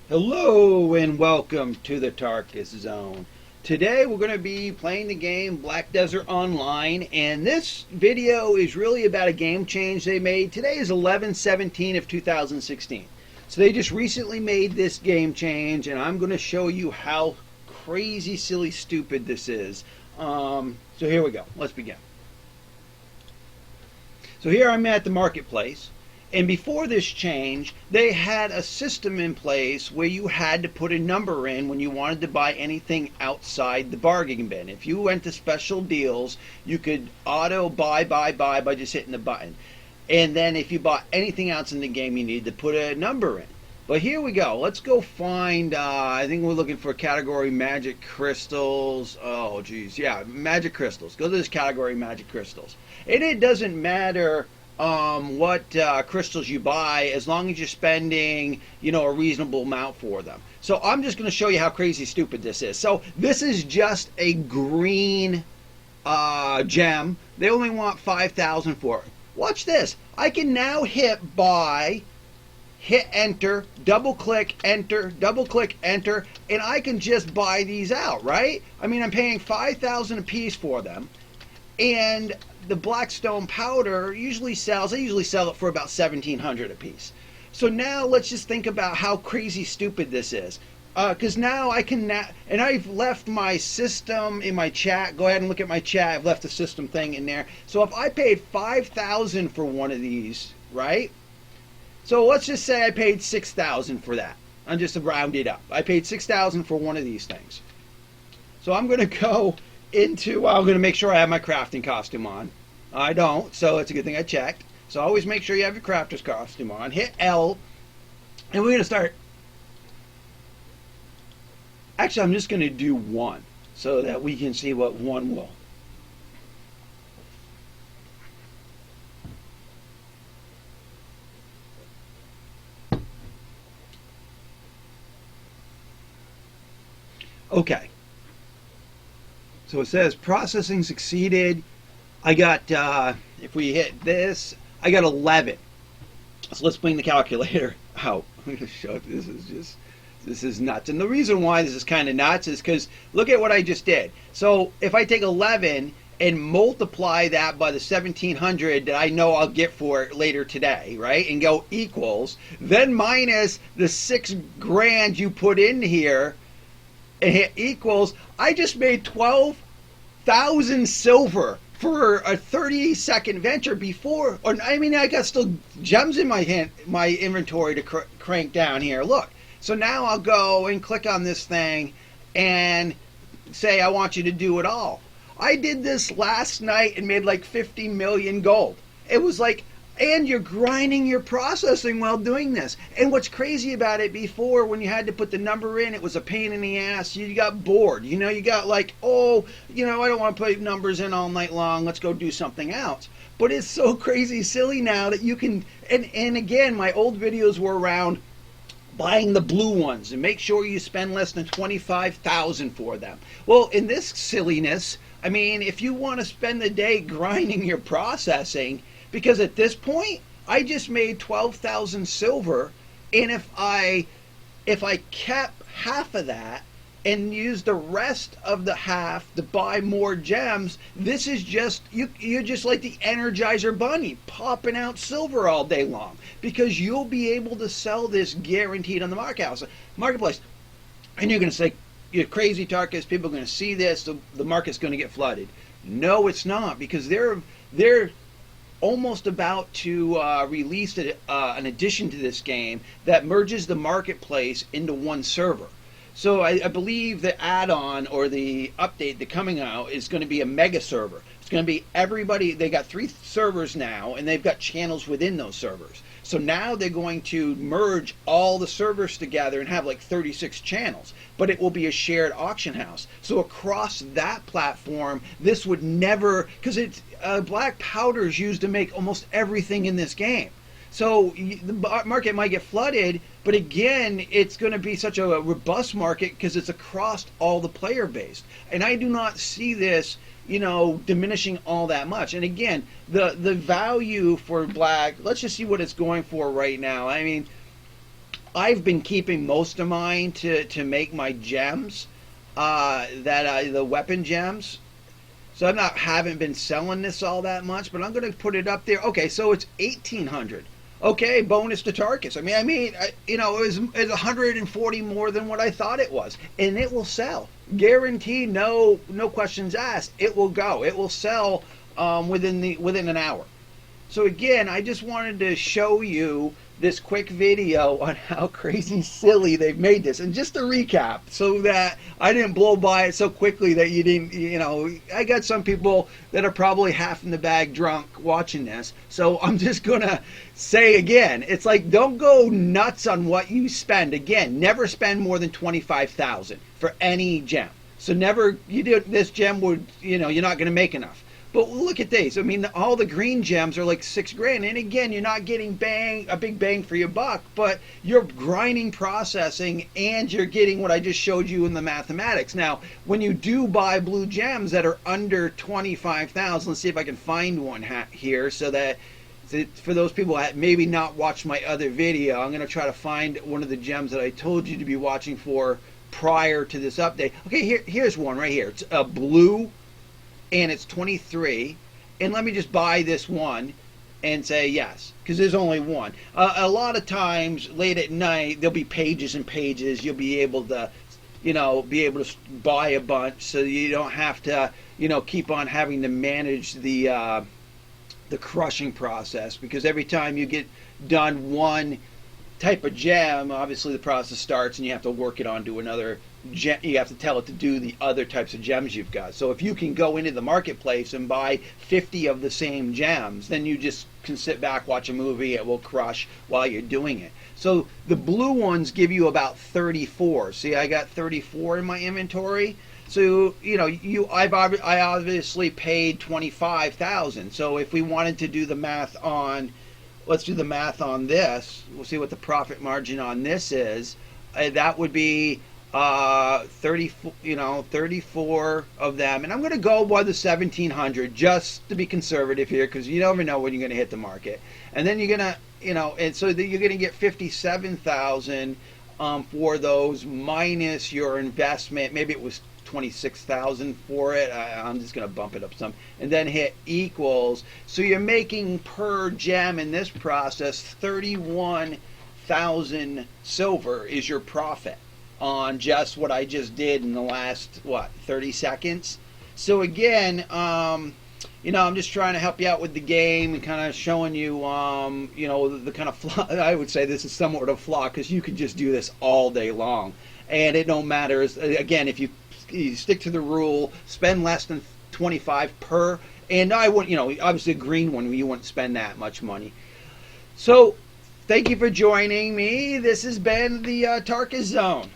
Hello and welcome to the Tarkis Zone. Today we're going to be playing the game Black Desert Online, and this video is really about a game change they made. Today is 11/17 of 2016. So they just recently made this game change, and I'm going to show you how crazy, silly, stupid this is. So here we go. Let's begin. So here I'm at the marketplace. And before this change, they had a system in place where you had to put a number in when you wanted to buy anything outside the bargain bin. If you went to special deals, you could auto buy by just hitting the button. And then if you bought anything else in the game, you needed to put a number in. But here we go. Let's go find, I think we're looking for category magic crystals. Oh, geez. Yeah, magic crystals. Go to this category magic crystals. And it doesn't matter what crystals you buy as long as you're spending a reasonable amount for them. So I'm just going to show you how crazy stupid this is. So this is just a green gem. They only want 5,000 for it. Watch this. I can now hit buy, hit enter, double click enter, and I can just buy these out, right? I mean, I'm paying 5,000 a piece for them. And the Blackstone powder I usually sell it for about 1,700 a piece. So now let's just think about how crazy stupid this is. Because now I can, and I've left my system in my chat. Go ahead and look at my chat. I've left the system thing in there. So if I paid 5,000 for one of these, right? So let's just say I paid 6,000 for that. I'm just round it up. I paid 6,000 for one of these things. So I'm going to go into, I'm going to make sure I have my crafting costume on. I don't, so it's a good thing I checked. So always make sure you have your crafter's costume on. Hit L, and we're going to start. Actually, I'm just going to do one so that we can see what one will. Okay. So it says processing succeeded. I got, if we hit this, I got 11. So let's bring the calculator out. I'm going to show it. This is nuts. And the reason why this is kind of nuts is because look at what I just did. So if I take 11 and multiply that by the 1,700 that I know I'll get for it later today, right? And go equals, then minus the 6 grand you put in here, and hit equals, I just made 12,000 silver for a 30-second venture before. Or I mean, I got still gems in my inventory to crank down here. Look. So now I'll go and click on this thing and say I want you to do it all. I did this last night and made like 50 million gold. It was like, and you're grinding your processing while doing this. And what's crazy about it, before when you had to put the number in, it was a pain in the ass. You got bored. You got like, oh, I don't want to put numbers in all night long. Let's go do something else. But it's so crazy silly now that you can, and again, my old videos were around buying the blue ones and make sure you spend less than 25,000 for them. Well, in this silliness, I mean, if you want to spend the day grinding your processing, because at this point, I just made 12,000 silver, and if I kept half of that and used the rest of the half to buy more gems, this is just, you're just like the Energizer Bunny, popping out silver all day long, because you'll be able to sell this guaranteed on the marketplace. And you're going to say, you're crazy, Tarkis, people are going to see this, the market's going to get flooded. No, it's not, because they're almost about to release an addition to this game that merges the marketplace into one server. So I believe the add-on or the update that's coming out is going to be a mega server. It's going to be everybody. They got 3 servers now, and they've got channels within those servers. So now they're going to merge all the servers together and have like 36 channels. But it will be a shared auction house. So across that platform, this would never, because it's black powder is used to make almost everything in this game. So the market might get flooded, but again, it's going to be such a robust market because it's across all the player base. And I do not see this, diminishing all that much. And again, the value for black, let's just see what it's going for right now. I mean, I've been keeping most of mine to make my gems, the weapon gems. So haven't been selling this all that much, but I'm going to put it up there. Okay, so it's 1,800. Okay, bonus to Tarkis. It's 140 more than what I thought it was, and it will sell. Guarantee, no questions asked. It will go. It will sell within an hour. So again, I just wanted to show you this quick video on how crazy silly they've made this. And just to recap, so that I didn't blow by it so quickly that you didn't, I got some people that are probably half in the bag drunk watching this. So I'm just going to say again, it's like, don't go nuts on what you spend. Again, never spend more than $25,000 for any gem. So never, you do this gem would, you're not going to make enough. But look at these. I mean, all the green gems are like $6,000. And again, you're not getting a big bang for your buck, but you're grinding, processing, and you're getting what I just showed you in the mathematics. Now, when you do buy blue gems that are under 25,000, let's see if I can find one here so that for those people that maybe not watched my other video, I'm going to try to find one of the gems that I told you to be watching for prior to this update. Okay, here's one right here. It's a blue, and it's 23, and let me just buy this one and say yes, because there's only one. A lot of times late at night there'll be pages and pages. You'll be able to buy a bunch, so you don't have to keep on having to manage the crushing process, because every time you get done one type of gem, obviously the process starts and you have to work it onto another gem. You have to tell it to do the other types of gems you've got. So if you can go into the marketplace and buy 50 of the same gems, then you just can sit back, watch a movie, it will crush while you're doing it. So the blue ones give you about 34. See, I got 34 in my inventory. So I obviously paid 25,000. So if we wanted to do the math on, let's do the math on this. We'll see what the profit margin on this is. That would be 34 of them. And I'm going to go by the 1,700 just to be conservative here, because you never know when you're going to hit the market. And then you're going to, and so you're going to get 57,000 for those minus your investment. Maybe it was 26,000 for it. I'm just going to bump it up some, and then hit equals. So you're making per gem in this process 31,000 silver is your profit on just what I just did in the last 30 seconds. So again, I'm just trying to help you out with the game and kind of showing you, the kind of flaw. I would say this is somewhat of a flaw, because you could just do this all day long, and it don't matter. Again, if you stick to the rule, spend less than 25 per, and I wouldn't, obviously a green one, you wouldn't spend that much money. So thank you for joining me. This has been the Tarkis Zone.